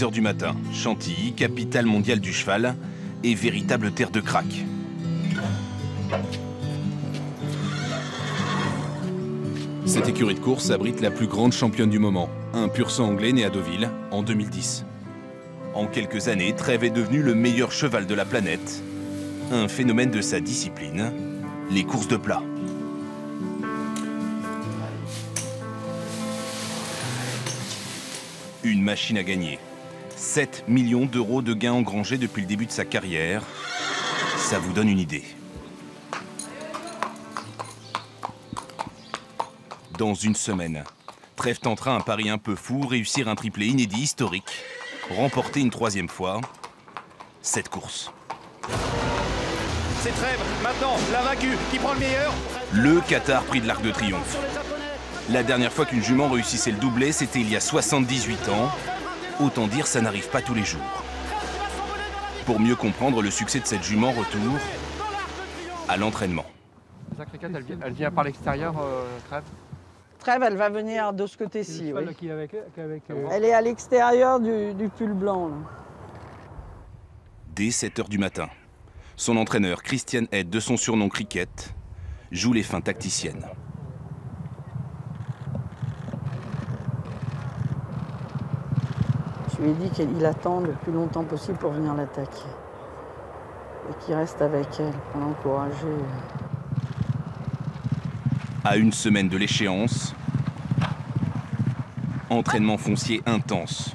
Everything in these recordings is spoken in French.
6 h du matin, Chantilly, capitale mondiale du cheval et véritable terre de crack. Cette écurie de course abrite la plus grande championne du moment, un pur sang anglais né à Deauville en 2010. En quelques années, Trèves est devenu le meilleur cheval de la planète. Un phénomène de sa discipline, les courses de plat. Une machine à gagner. 7 millions d'euros de gains engrangés depuis le début de sa carrière. Ça vous donne une idée. Dans une semaine, Trèves tentera un pari un peu fou, réussir un triplé inédit, historique, remporter une 3e fois cette course. C'est Trèves, maintenant, la vaincue, qui prend le meilleur. Le Qatar Prix de l'Arc de Triomphe. La dernière fois qu'une jument réussissait le doublé, c'était il y a 78 ans. Autant dire, ça n'arrive pas tous les jours. Pour mieux comprendre le succès de cette jument, retour à l'entraînement. Elle vient par l'extérieur, Trèves. Trèves, elle va venir de ce côté-ci. Oui. Elle est à l'extérieur du pull blanc. Là. Dès 7 h du matin, son entraîneur, Christian Head, de son surnom Cricket, joue les fins tacticiennes. Je lui ai dit qu'il attend le plus longtemps possible pour venir l'attaquer. Et qu'il reste avec elle pour l'encourager. À une semaine de l'échéance, entraînement foncier intense.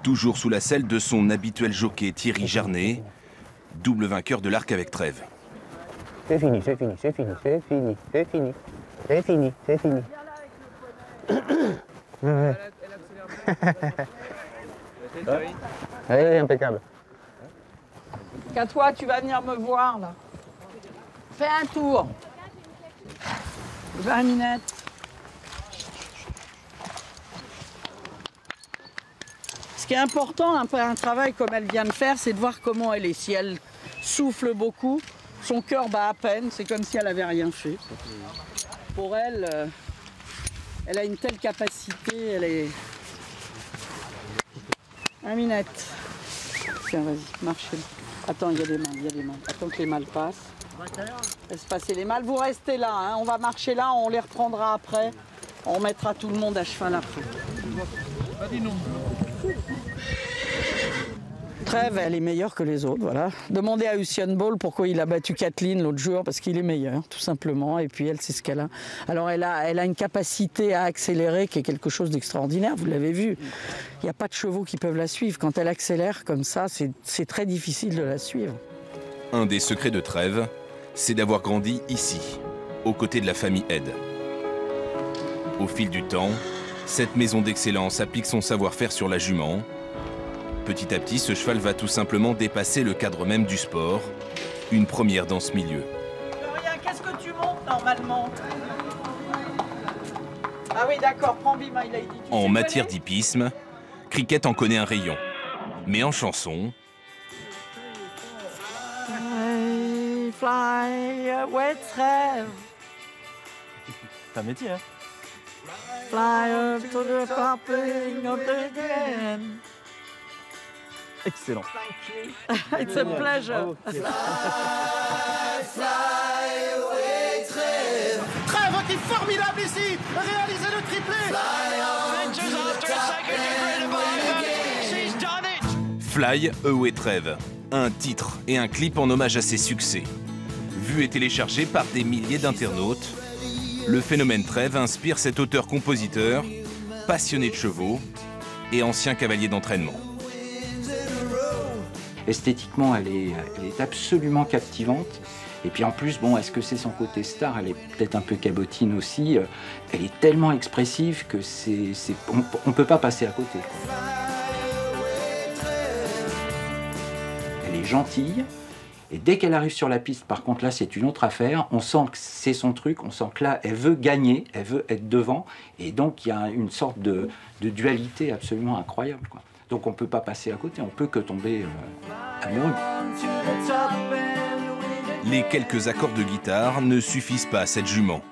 Toujours sous la selle de son habituel jockey Thierry Jarnet, double vainqueur de l'Arc avec Trèves. C'est fini, c'est fini, c'est fini, c'est fini, c'est fini, c'est fini, c'est fini. Ouais, impeccable. Qu'à toi, tu vas venir me voir là. Fais un tour. 20 minutes. Ce qui est important, après un travail comme elle vient de faire, c'est de voir comment elle est. Si elle souffle beaucoup, son cœur bat à peine, c'est comme si elle n'avait rien fait. Pour elle, elle a une telle capacité, elle est... 1 minute. Tiens, vas-y, marchez. Attends, il y a des mâles, Attends que les mâles passent. Laisse passer les mâles. Vous restez là, hein. On va marcher là, on les reprendra après. On mettra tout le monde à cheval après. Trèves, elle est meilleure que les autres, voilà. Demandez à Usain Bolt pourquoi il a battu Kathleen l'autre jour, parce qu'il est meilleur, tout simplement. Et puis elle, c'est ce qu'elle a. Alors elle a une capacité à accélérer qui est quelque chose d'extraordinaire, vous l'avez vu. Il n'y a pas de chevaux qui peuvent la suivre. Quand elle accélère comme ça, c'est très difficile de la suivre. Un des secrets de Trèves, c'est d'avoir grandi ici, aux côtés de la famille Head. Au fil du temps, cette maison d'excellence applique son savoir-faire sur la jument. Petit à petit, ce cheval va tout simplement dépasser le cadre même du sport, une première dans ce milieu. Florian, qu'est-ce que tu montes normalement? Ah oui, d'accord, prends Bima, il a dit. En matière d'hippisme, Cricket en connaît un rayon. Mais en chanson... Fly away, Trèves. C'est un métier, hein. Fly up to the popping of the game. Excellent. It's a pleasure. Trèves qui est formidable ici, réaliser le triplé. Fly Away Trèves, un titre et un clip en hommage à ses succès. Vu et téléchargé par des milliers d'internautes, le phénomène Trèves inspire cet auteur-compositeur, passionné de chevaux et ancien cavalier d'entraînement. Esthétiquement, elle est absolument captivante. Et puis en plus, bon, est-ce que c'est son côté star? Elle est peut-être un peu cabotine aussi. Elle est tellement expressive que on ne peut pas passer à côté. Elle est gentille. Et dès qu'elle arrive sur la piste, par contre, là, c'est une autre affaire. On sent que c'est son truc. On sent que là, elle veut gagner. Elle veut être devant. Et donc, il y a une sorte de dualité absolument incroyable, quoi. Donc on ne peut pas passer à côté, on ne peut que tomber amoureux. Les quelques accords de guitare ne suffisent pas à cette jument.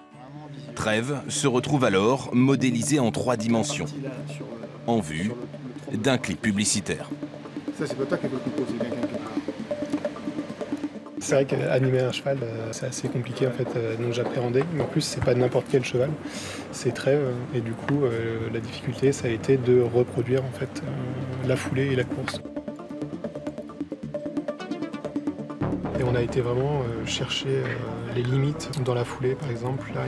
Trèves se retrouve alors modélisée en 3 dimensions. En vue, d'un clip publicitaire. Ça, c'est pas toi qui veux composer, c'est quelqu'un qui... C'est vrai qu'animer un cheval, c'est assez compliqué en fait, donc j'appréhendais. Mais en plus, c'est pas n'importe quel cheval, c'est Trèves. Et du coup, la difficulté, ça a été de reproduire en fait la foulée et la course. Et on a été vraiment chercher les limites dans la foulée, par exemple. Là,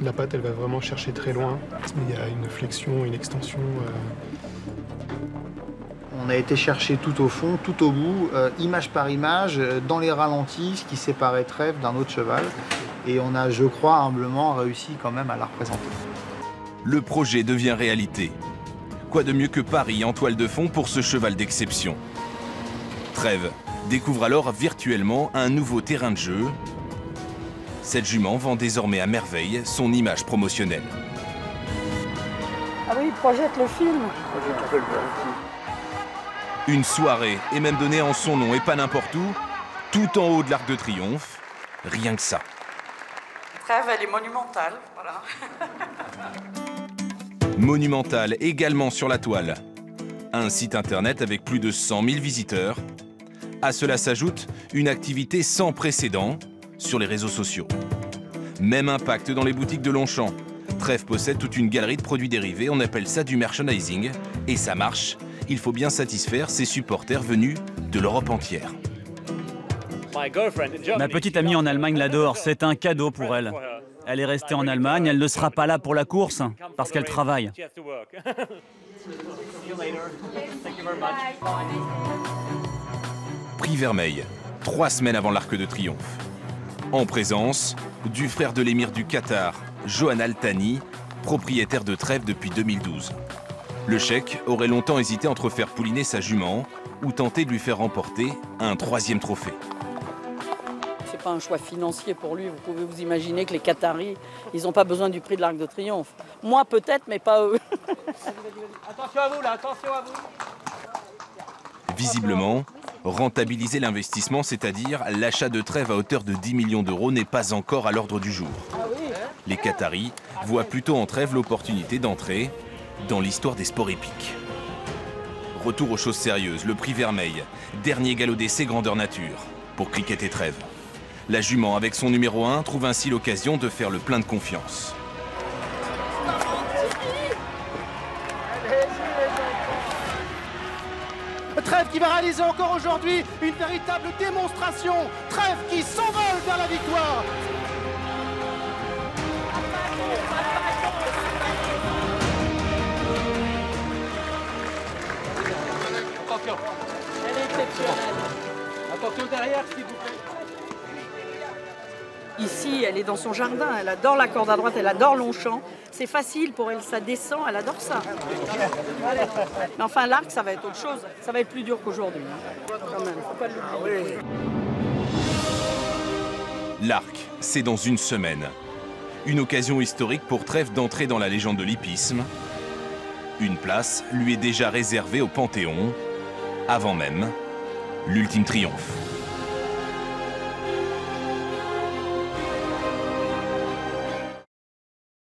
la patte, elle va vraiment chercher très loin. Il y a une flexion, une extension. On a été chercher tout au fond, tout au bout, image par image, dans les ralentis, ce qui séparait Trèves d'un autre cheval. Et on a, je crois, humblement réussi quand même à la représenter. Le projet devient réalité. Quoi de mieux que Paris en toile de fond pour ce cheval d'exception? Trèves découvre alors virtuellement un nouveau terrain de jeu. Cette jument vend désormais à merveille son image promotionnelle. Ah oui, il projette le film. Une soirée est même donnée en son nom et pas n'importe où, tout en haut de l'Arc de Triomphe. Rien que ça. Trèves, elle est monumentale, voilà. Monumentale également sur la toile. Un site internet avec plus de 100 000 visiteurs. À cela s'ajoute une activité sans précédent sur les réseaux sociaux. Même impact dans les boutiques de Longchamp. Trèves possède toute une galerie de produits dérivés, on appelle ça du merchandising. Et ça marche, il faut bien satisfaire ses supporters venus de l'Europe entière. Ma petite amie en Allemagne l'adore, c'est un cadeau pour elle. Elle est restée en Allemagne, elle ne sera pas là pour la course, parce qu'elle travaille. Prix Vermeil, 3 semaines avant l'Arc de Triomphe. En présence du frère de l'émir du Qatar, Johan Al Thani, propriétaire de Trèves depuis 2012. Le cheikh aurait longtemps hésité entre faire pouliner sa jument ou tenter de lui faire remporter un 3e trophée. C'est pas un choix financier pour lui. Vous pouvez vous imaginer que les Qataris, ils n'ont pas besoin du prix de l'Arc de Triomphe. Moi peut-être, mais pas eux. Attention à vous là, attention à vous. Visiblement, rentabiliser l'investissement, c'est-à-dire l'achat de Trèves à hauteur de 10 millions d'euros, n'est pas encore à l'ordre du jour. Les Qataris voient plutôt en Trèves l'opportunité d'entrer dans l'histoire des sports épiques. Retour aux choses sérieuses, le Prix Vermeil, dernier galop d'essai grandeur nature pour Cricket et Trèves. La jument, avec son numéro 1, trouve ainsi l'occasion de faire le plein de confiance. Trèves qui va réaliser encore aujourd'hui une véritable démonstration. Trèves qui s'envole vers la victoire. Attention. Elle est exceptionnelle. Attention derrière, s'il vous plaît. Ici, elle est dans son jardin, elle adore la corde à droite, elle adore Longchamp. C'est facile pour elle, ça descend, elle adore ça. Mais enfin, l'arc, ça va être autre chose. Ça va être plus dur qu'aujourd'hui. Quand même, faut pas l'oublier. L'arc, c'est dans une semaine. Une occasion historique pour Trèves d'entrer dans la légende de l'hippisme. Une place lui est déjà réservée au Panthéon, avant même l'ultime triomphe.